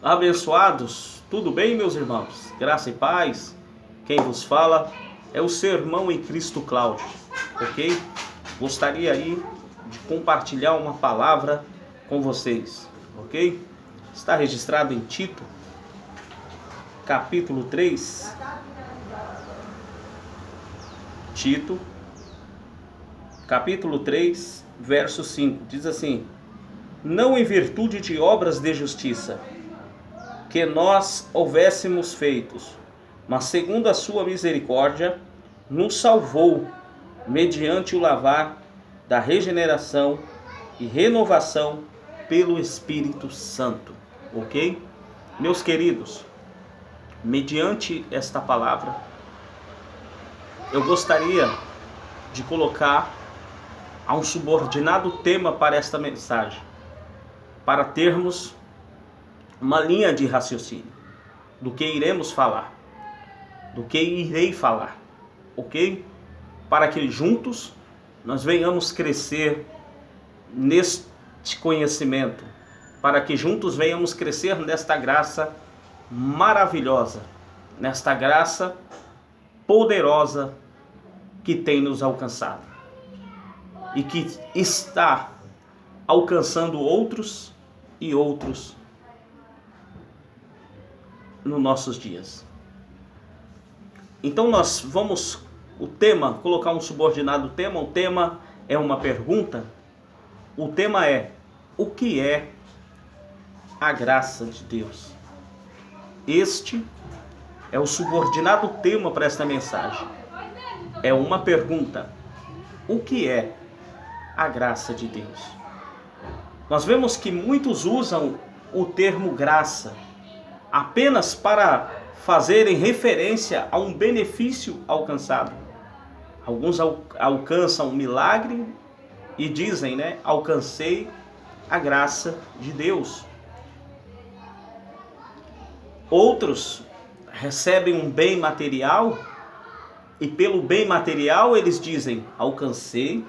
Abençoados, tudo bem, meus irmãos? Graça e paz. Quem vos fala é o seu irmão em Cristo, Cláudio, ok? Gostaria aí de compartilhar uma palavra com vocês, ok? Está registrado em Tito, capítulo 3. Tito, capítulo 3, verso 5, diz assim: não em virtude de obras de justiça, que nós houvéssemos feitos, mas segundo a sua misericórdia, nos salvou, mediante o lavar da regeneração e renovação pelo Espírito Santo. Ok? Meus queridos, mediante esta palavra, eu gostaria de colocar um subordinado tema para esta mensagem, para termos uma linha de raciocínio do que iremos falar, do que irei falar, ok? Para que juntos nós venhamos crescer neste conhecimento, para que juntos venhamos crescer nesta graça maravilhosa, nesta graça poderosa que tem nos alcançado e que está alcançando outros e outros nos nossos dias. Então nós vamos, colocar um subordinado tema. O tema é uma pergunta. O tema é: o que é a graça de Deus? Este é o subordinado tema para esta mensagem. É uma pergunta: o que é a graça de Deus? Nós vemos que muitos usam o termo graça apenas para fazerem referência a um benefício alcançado. Alguns alcançam um milagre e dizem, alcancei a graça de Deus. Outros recebem um bem material e pelo bem material eles dizem, alcancei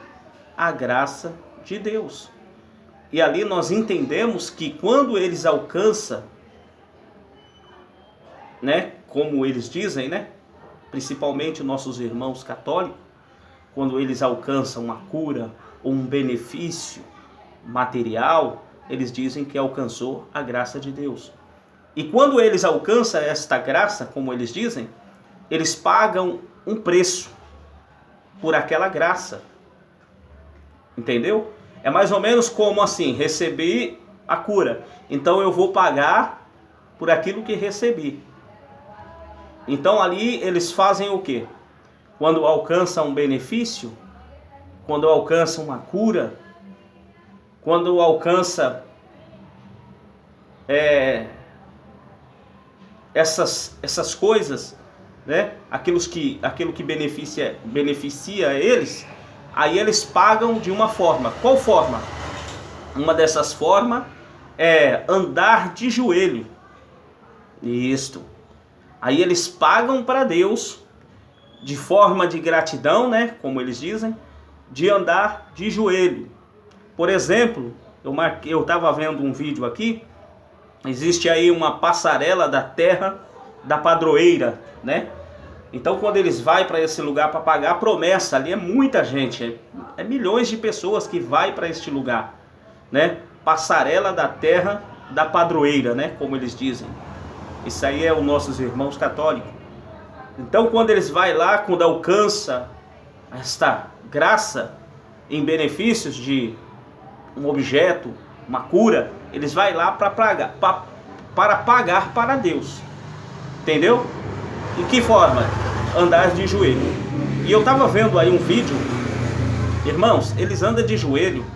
a graça de Deus. E ali nós entendemos que quando eles alcançam, como eles dizem, principalmente nossos irmãos católicos, quando eles alcançam uma cura ou um benefício material, eles dizem que alcançou a graça de Deus. E quando eles alcançam esta graça, como eles dizem, eles pagam um preço por aquela graça. Entendeu? É mais ou menos como assim, recebi a cura, então eu vou pagar por aquilo que recebi. Então ali eles fazem o quê? Quando alcançam um benefício, quando alcançam uma cura, quando alcança essas coisas, aquilo que beneficia eles, aí eles pagam de uma forma. Qual forma? Uma dessas formas é andar de joelho. Isto. Aí eles pagam para Deus de forma de gratidão, como eles dizem, de andar de joelho. Por exemplo, eu estava vendo um vídeo aqui, existe aí uma passarela da terra da padroeira, Então quando eles vão para esse lugar para pagar a promessa, ali é muita gente, é milhões de pessoas que vai para este lugar, Passarela da terra da padroeira, como eles dizem. Isso aí é os nossos irmãos católicos. Então quando eles vão lá, quando alcança esta graça em benefícios de um objeto, uma cura, eles vão lá para pagar para Deus. Entendeu? De que forma? Andar de joelho. E eu estava vendo aí um vídeo, irmãos, eles andam de joelho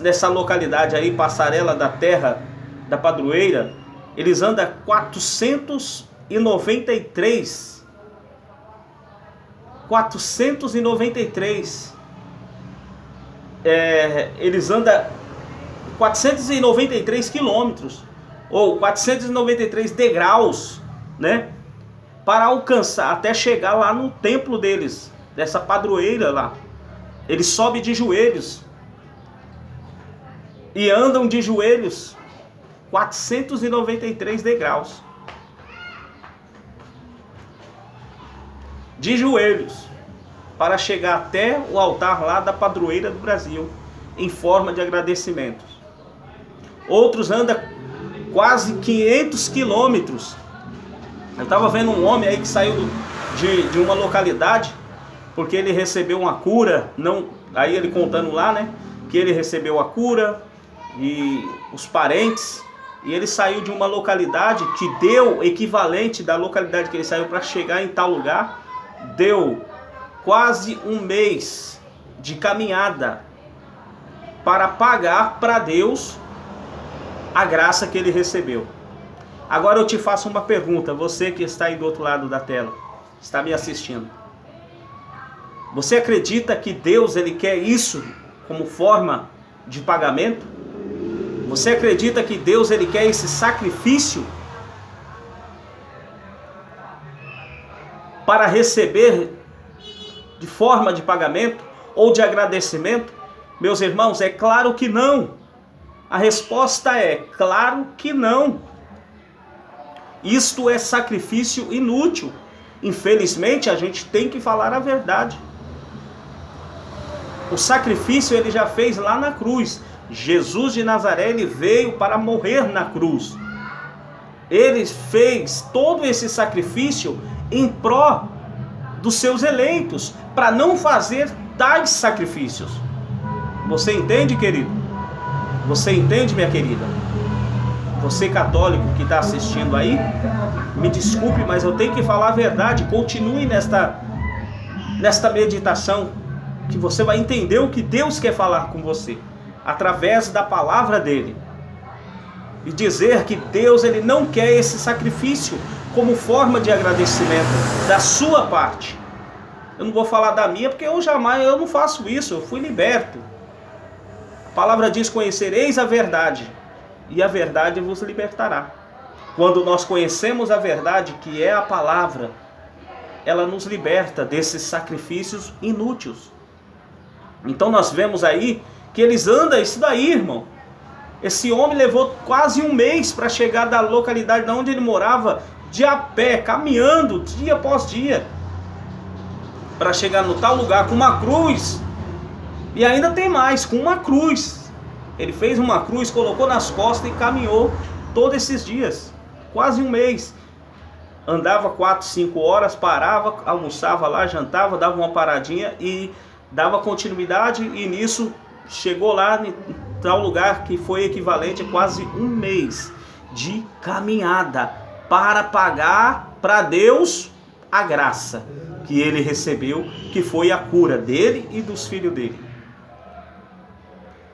nessa localidade aí, Passarela da Terra da Padroeira. Eles andam 493 eles andam 493 quilômetros ou 493 degraus, para alcançar, até chegar lá no templo deles, dessa padroeira lá. Eles sobem de joelhos e andam de joelhos 493 degraus. De joelhos, para chegar até o altar lá da padroeira do Brasil, em forma de agradecimentos. Outros andam quase 500 quilômetros. Eu estava vendo um homem aí que saiu de uma localidade, porque ele recebeu uma cura, aí ele contando lá, né, que ele recebeu a cura, e os parentes, e ele saiu de uma localidade que deu equivalente da localidade que ele saiu para chegar em tal lugar, deu quase um mês de caminhada para pagar para Deus a graça que ele recebeu. Agora eu te faço uma pergunta, você que está aí do outro lado da tela, está me assistindo. Você acredita que Deus ele quer isso como forma de pagamento? Você acredita que Deus ele quer esse sacrifício para receber de forma de pagamento ou de agradecimento? Meus irmãos, é claro que não. A resposta é claro que não. Isto é sacrifício inútil. Infelizmente, a gente tem que falar a verdade. O sacrifício ele já fez lá na cruz. Jesus de Nazaré ele veio para morrer na cruz. Ele fez todo esse sacrifício em pró dos seus eleitos, para não fazer tais sacrifícios. Você entende, querido? Você entende, minha querida? Você católico que está assistindo aí, me desculpe, mas eu tenho que falar a verdade. Continue nesta meditação, que você vai entender o que Deus quer falar com você, através da palavra dele. E dizer que Deus ele não quer esse sacrifício como forma de agradecimento da sua parte. Eu não vou falar da minha, porque eu não faço isso, eu fui liberto. A palavra diz: conhecereis a verdade, e a verdade vos libertará. Quando nós conhecemos a verdade, que é a palavra, ela nos liberta desses sacrifícios inúteis. Então nós vemos aí que eles andam isso daí, irmão. Esse homem levou quase um mês para chegar da localidade de onde ele morava, de a pé, caminhando dia após dia, para chegar no tal lugar com uma cruz. E ainda tem mais, com uma cruz. Ele fez uma cruz, colocou nas costas e caminhou todos esses dias, quase um mês. Andava 4, 5 horas, parava, almoçava lá, jantava, dava uma paradinha e dava continuidade, e nisso chegou lá em tal lugar que foi equivalente a quase um mês de caminhada para pagar para Deus a graça que ele recebeu, que foi a cura dele e dos filhos dele.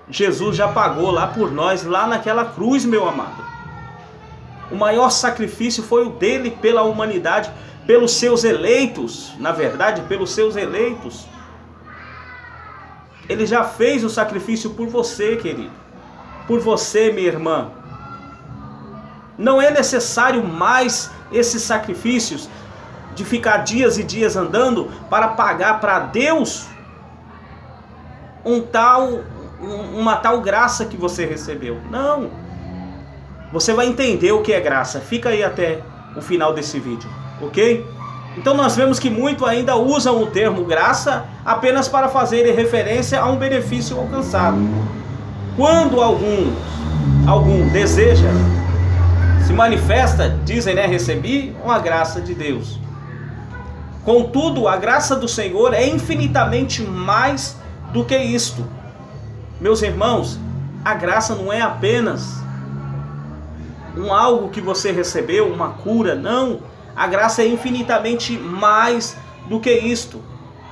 Jesus já pagou lá por nós, lá naquela cruz, meu amado. O maior sacrifício foi o dele pela humanidade, pelos seus eleitos, na verdade, pelos seus eleitos. Ele já fez o sacrifício por você, querido. Por você, minha irmã. Não é necessário mais esses sacrifícios de ficar dias e dias andando para pagar para Deus uma tal graça que você recebeu. Não. Você vai entender o que é graça. Fica aí até o final desse vídeo, ok? Então nós vemos que muito ainda usam o termo graça apenas para fazer referência a um benefício alcançado. Quando algum deseja, se manifesta, dizem, né, recebi uma graça de Deus. Contudo, a graça do Senhor é infinitamente mais do que isto. Meus irmãos, a graça não é apenas algo que você recebeu, uma cura, não. A graça é infinitamente mais do que isto.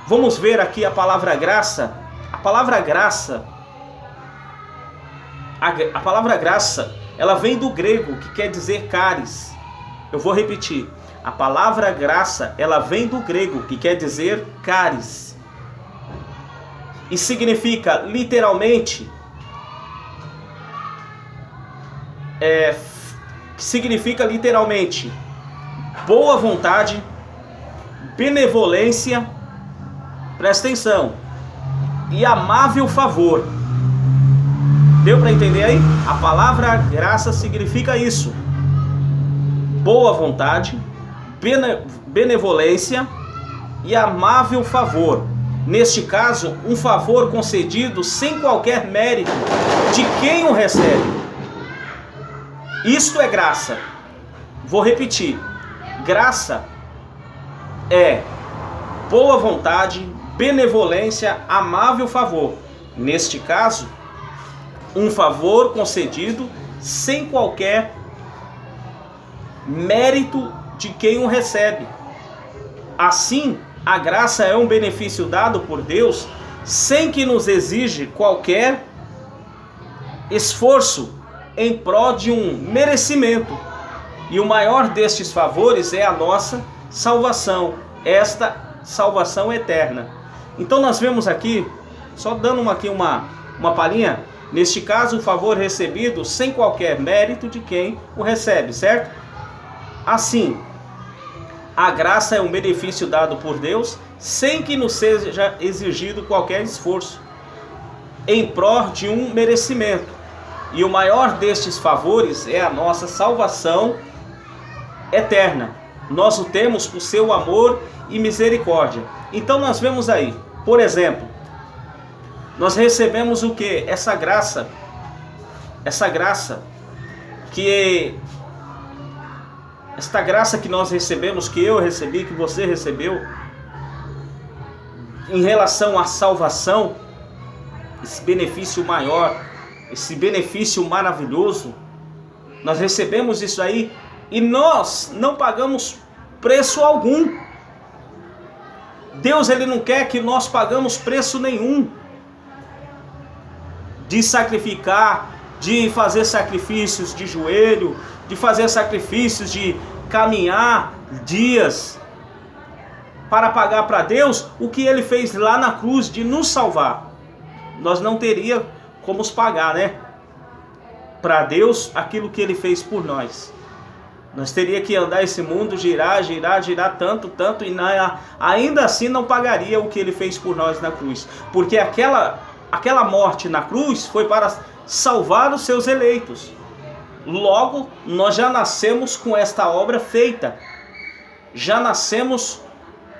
Vamos ver aqui a palavra graça. A palavra graça, ela vem do grego, que quer dizer caris. Eu vou repetir. A palavra graça, ela vem do grego, que quer dizer caris. E significa literalmente boa vontade, benevolência, presta atenção, e amável favor. Deu para entender aí? A palavra graça significa isso: boa vontade, benevolência e amável favor. Neste caso, um favor concedido sem qualquer mérito de quem o recebe. Isto é graça. Vou repetir: graça é boa vontade, benevolência, amável favor. Neste caso, um favor concedido sem qualquer mérito de quem o recebe. Assim, a graça é um benefício dado por Deus sem que nos exija qualquer esforço em prol de um merecimento. E o maior destes favores é a nossa salvação, esta salvação eterna. Então nós vemos aqui, só dando uma palhinha, neste caso o favor recebido sem qualquer mérito de quem o recebe, certo? Assim, a graça é um benefício dado por Deus sem que nos seja exigido qualquer esforço em prol de um merecimento. E o maior destes favores é a nossa salvação eterna. Nós o temos por seu amor e misericórdia. Então nós vemos aí, por exemplo, nós recebemos o que? Essa graça que nós recebemos, que eu recebi, que você recebeu, em relação à salvação, esse benefício maior, esse benefício maravilhoso, nós recebemos isso aí e nós não pagamos preço algum. Deus, ele não quer que nós pagamos preço nenhum de sacrificar, de fazer sacrifícios de joelho, de fazer sacrifícios de caminhar dias para pagar para Deus o que ele fez lá na cruz de nos salvar. Nós não teria como pagar, né? Para Deus aquilo que ele fez por nós. Nós teria que andar esse mundo, girar tanto, e ainda assim não pagaria o que ele fez por nós na cruz. Porque aquela morte na cruz foi para salvar os seus eleitos. Logo, nós já nascemos com esta obra feita. Já nascemos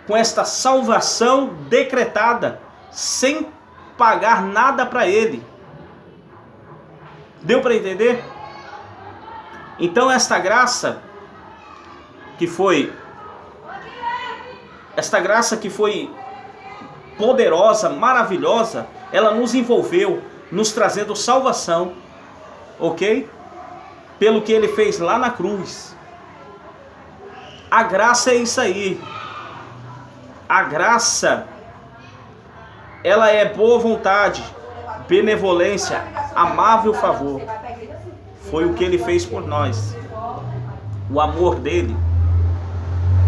com esta salvação decretada, sem pagar nada para ele. Deu para entender? Então esta graça que foi poderosa, maravilhosa, ela nos envolveu, nos trazendo salvação, ok? Pelo que ele fez lá na cruz. A graça é isso aí. A graça, ela é boa vontade, benevolência, amável favor. Foi o que ele fez por nós. O amor dele.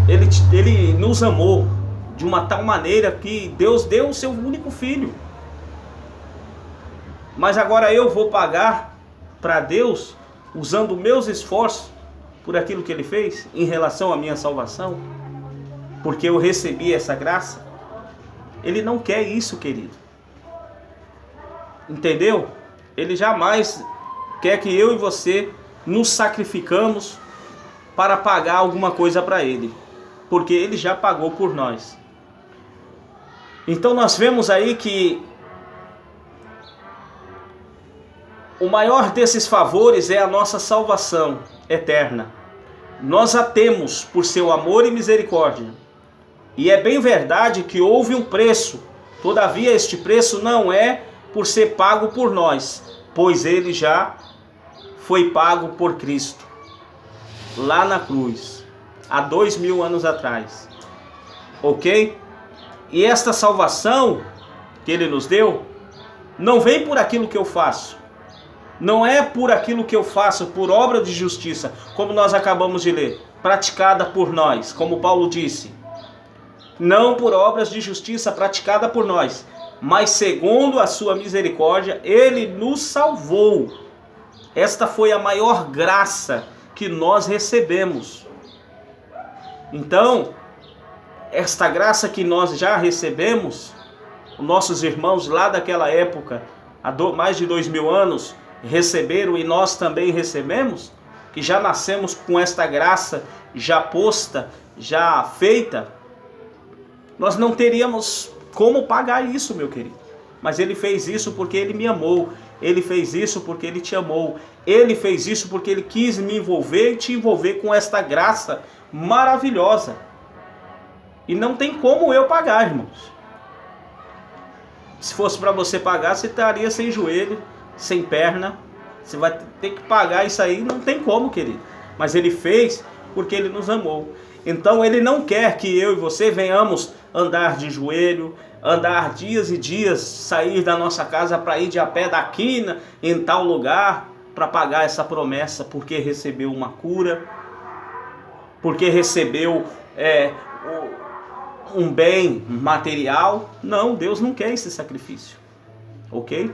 Ele nos amou de uma tal maneira que Deus deu o seu único filho. Mas agora eu vou pagar para Deus usando meus esforços por aquilo que ele fez em relação à minha salvação, porque eu recebi essa graça? Ele não quer isso, querido. Entendeu? Ele jamais quer que eu e você nos sacrificamos para pagar alguma coisa para ele, porque ele já pagou por nós. Então nós vemos aí que o maior desses favores é a nossa salvação eterna. Nós a temos por seu amor e misericórdia. E é bem verdade que houve um preço. Todavia este preço não é por ser pago por nós, pois ele já foi pago por Cristo lá na cruz, há 2000 anos atrás, ok? E esta salvação que ele nos deu não vem por aquilo que eu faço, não é por aquilo que eu faço, por obra de justiça, como nós acabamos de ler, praticada por nós, como Paulo disse, não por obras de justiça praticada por nós, mas segundo a sua misericórdia, ele nos salvou. Esta foi a maior graça que nós recebemos. Então, esta graça que nós já recebemos, nossos irmãos lá daquela época, há mais de 2000 anos, receberam e nós também recebemos, que já nascemos com esta graça já posta, já feita, nós não teríamos como pagar isso, meu querido. Mas Ele fez isso porque Ele me amou. Ele fez isso porque Ele te amou. Ele fez isso porque Ele quis me envolver e te envolver com esta graça maravilhosa. E não tem como eu pagar, irmãos. Se fosse para você pagar, você estaria sem joelho, sem perna. Você vai ter que pagar isso aí, não tem como, querido. Mas Ele fez porque Ele nos amou. Então Ele não quer que eu e você venhamos andar de joelho, andar dias e dias, sair da nossa casa para ir de a pé daqui em tal lugar, para pagar essa promessa, porque recebeu uma cura, porque recebeu um bem material. Não, Deus não quer esse sacrifício, ok?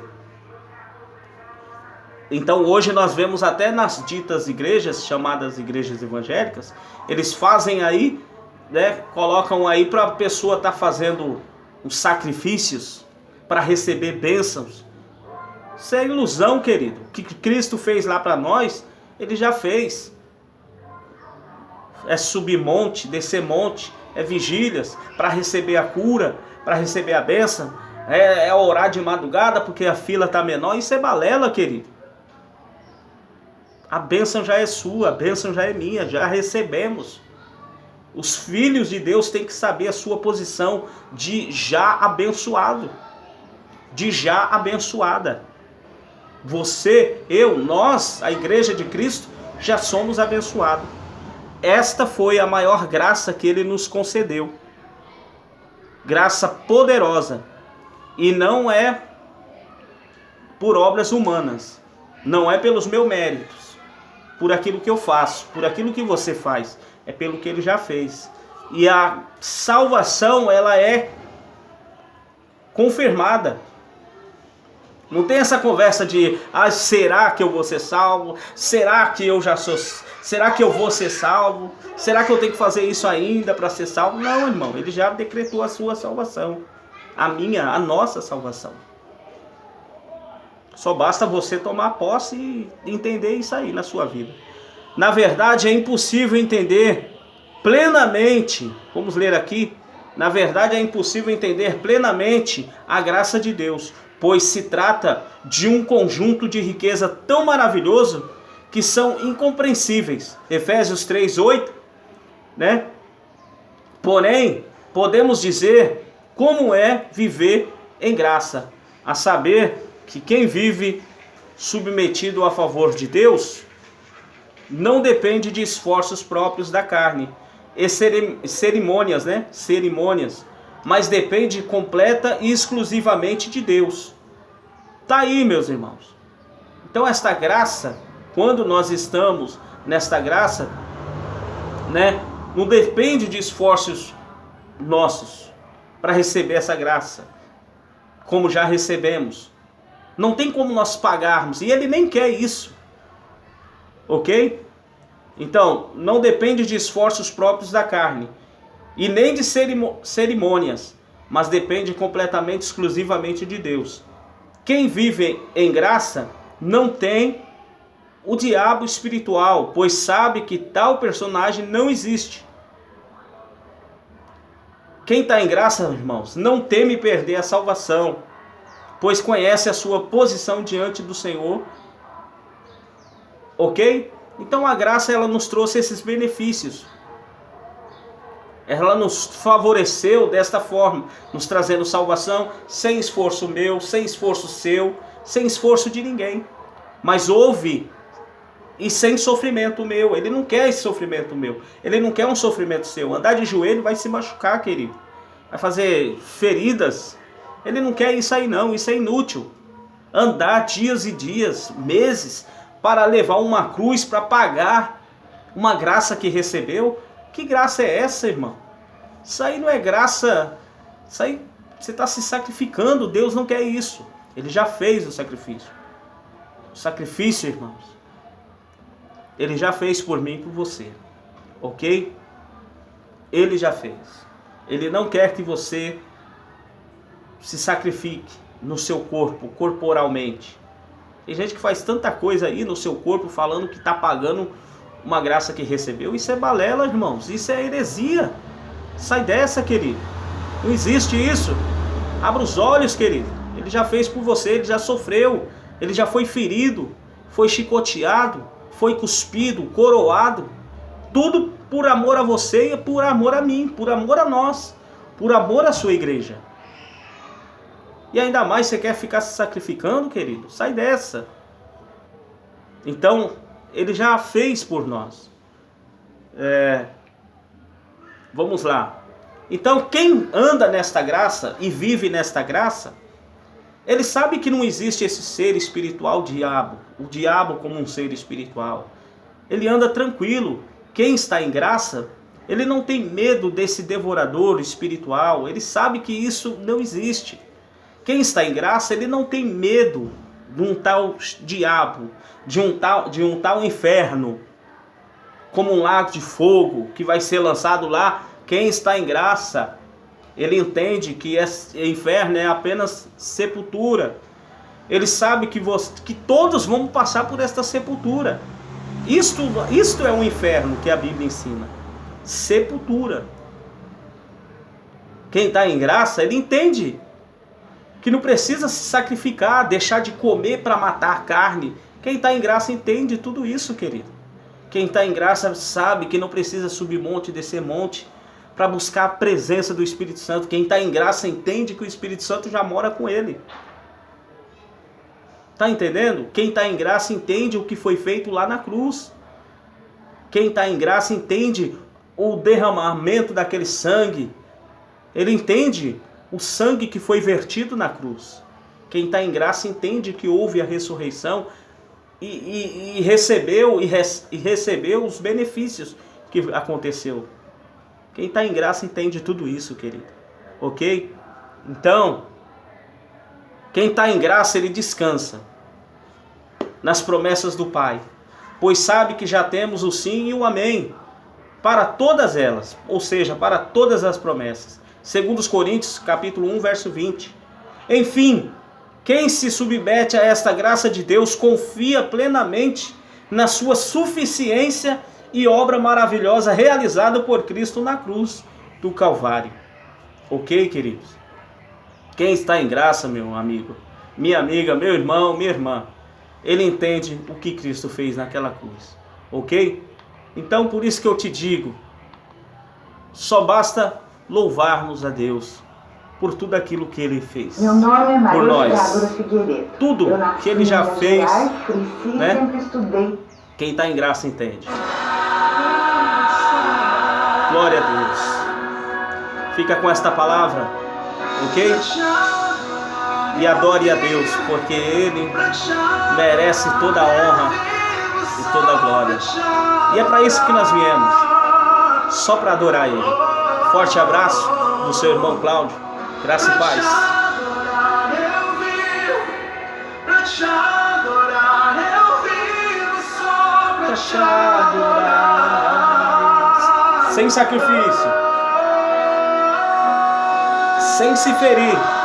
Então hoje nós vemos até nas ditas igrejas, chamadas igrejas evangélicas, eles fazem aí, né, colocam aí para a pessoa estar fazendo os sacrifícios para receber bênçãos. Isso é ilusão, querido. O que Cristo fez lá para nós, Ele já fez. É subir monte, descer monte, é vigílias para receber a cura, para receber a bênção, é orar de madrugada porque a fila está menor. Isso é balela, querido. A bênção já é sua, a bênção já é minha, já recebemos. Os filhos de Deus têm que saber a sua posição de já abençoado, de já abençoada. Você, eu, nós, a igreja de Cristo, já somos abençoados. Esta foi a maior graça que Ele nos concedeu. Graça poderosa. E não é por obras humanas, não é pelos meus méritos, por aquilo que eu faço, por aquilo que você faz, é pelo que Ele já fez. E a salvação, ela é confirmada. Não tem essa conversa de, será que eu vou ser salvo? Será que eu já sou? Será que eu vou ser salvo? Será que eu tenho que fazer isso ainda para ser salvo? Não, irmão, Ele já decretou a sua salvação, a nossa salvação. Só basta você tomar posse e entender isso aí na sua vida. Na verdade, é impossível entender plenamente, vamos ler aqui, na verdade é impossível entender plenamente a graça de Deus, pois se trata de um conjunto de riqueza tão maravilhoso que são incompreensíveis. Efésios 3:8, né? Porém, podemos dizer como é viver em graça, a saber que quem vive submetido a favor de Deus não depende de esforços próprios da carne e cerimônias, né? Cerimônias, mas depende completa e exclusivamente de Deus. Tá aí, meus irmãos. Então esta graça, quando nós estamos nesta graça, né, não depende de esforços nossos para receber essa graça, como já recebemos. Não tem como nós pagarmos, e Ele nem quer isso, ok? Então, não depende de esforços próprios da carne, e nem de cerimônias, mas depende completamente, exclusivamente de Deus. Quem vive em graça não tem o diabo espiritual, pois sabe que tal personagem não existe. Quem está em graça, irmãos, não teme perder a salvação, pois conhece a sua posição diante do Senhor, ok? Então a graça, ela nos trouxe esses benefícios, ela nos favoreceu desta forma, nos trazendo salvação, sem esforço meu, sem esforço seu, sem esforço de ninguém, mas houve, e sem sofrimento meu. Ele não quer esse sofrimento meu, Ele não quer um sofrimento seu. Andar de joelho vai se machucar, querido, vai fazer feridas. Ele não quer isso aí não, isso é inútil. Andar dias e dias, meses, para levar uma cruz, para pagar uma graça que recebeu. Que graça é essa, irmão? Isso aí não é graça, isso aí você está se sacrificando. Deus não quer isso, Ele já fez o sacrifício. O sacrifício, irmãos, Ele já fez por mim e por você, ok? Ele já fez. Ele não quer que você se sacrifique no seu corpo, corporalmente. Tem gente que faz tanta coisa aí no seu corpo falando que está pagando uma graça que recebeu. Isso é balela, irmãos. Isso é heresia. Sai dessa, querido. Não existe isso. Abra os olhos, querido. Ele já fez por você, ele já sofreu. Ele já foi ferido, foi chicoteado, foi cuspido, coroado. Tudo por amor a você e por amor a mim, por amor a nós, por amor à sua igreja. E ainda mais você quer ficar se sacrificando, querido? Sai dessa. Então, ele já fez por nós. Vamos lá. Então, quem anda nesta graça e vive nesta graça, ele sabe que não existe esse ser espiritual, o diabo como um ser espiritual. Ele anda tranquilo. Quem está em graça, ele não tem medo desse devorador espiritual. Ele sabe que isso não existe. Quem está em graça, ele não tem medo de um tal diabo, de um tal inferno, como um lago de fogo que vai ser lançado lá. Quem está em graça, ele entende que esse inferno é apenas sepultura. Ele sabe que todos vão passar por esta sepultura. Isto é um inferno que a Bíblia ensina. Sepultura. Quem está em graça, ele entende que não precisa se sacrificar, deixar de comer para matar carne. Quem está em graça entende tudo isso, querido. Quem está em graça sabe que não precisa subir monte e descer monte para buscar a presença do Espírito Santo. Quem está em graça entende que o Espírito Santo já mora com ele. Está entendendo? Quem está em graça entende o que foi feito lá na cruz. Quem está em graça entende o derramamento daquele sangue. Ele entende o sangue que foi vertido na cruz. Quem está em graça entende que houve a ressurreição e recebeu os benefícios que aconteceu. Quem está em graça entende tudo isso, querido. Ok? Então, quem está em graça, ele descansa nas promessas do Pai, pois sabe que já temos o sim e o amém para todas elas, ou seja, para todas as promessas. Segundo os Coríntios, capítulo 1, verso 20. Enfim, quem se submete a esta graça de Deus confia plenamente na sua suficiência e obra maravilhosa realizada por Cristo na cruz do Calvário. Ok, queridos? Quem está em graça, meu amigo, minha amiga, meu irmão, minha irmã, ele entende o que Cristo fez naquela cruz. Ok? Então, por isso que eu te digo, só basta louvarmos a Deus por tudo aquilo que Ele fez. Meu nome é Maria por nós. Figueiredo. Tudo que Ele já fez, né? Sempre estudei. Quem está em graça entende. Glória a Deus. Fica com esta palavra, ok? E adore a Deus, porque Ele merece toda a honra e toda a glória. E é para isso que nós viemos, só para adorar Ele. Forte abraço do seu irmão Cláudio. Graça e paz. Pra te adorar, sem sacrifício, sem se ferir.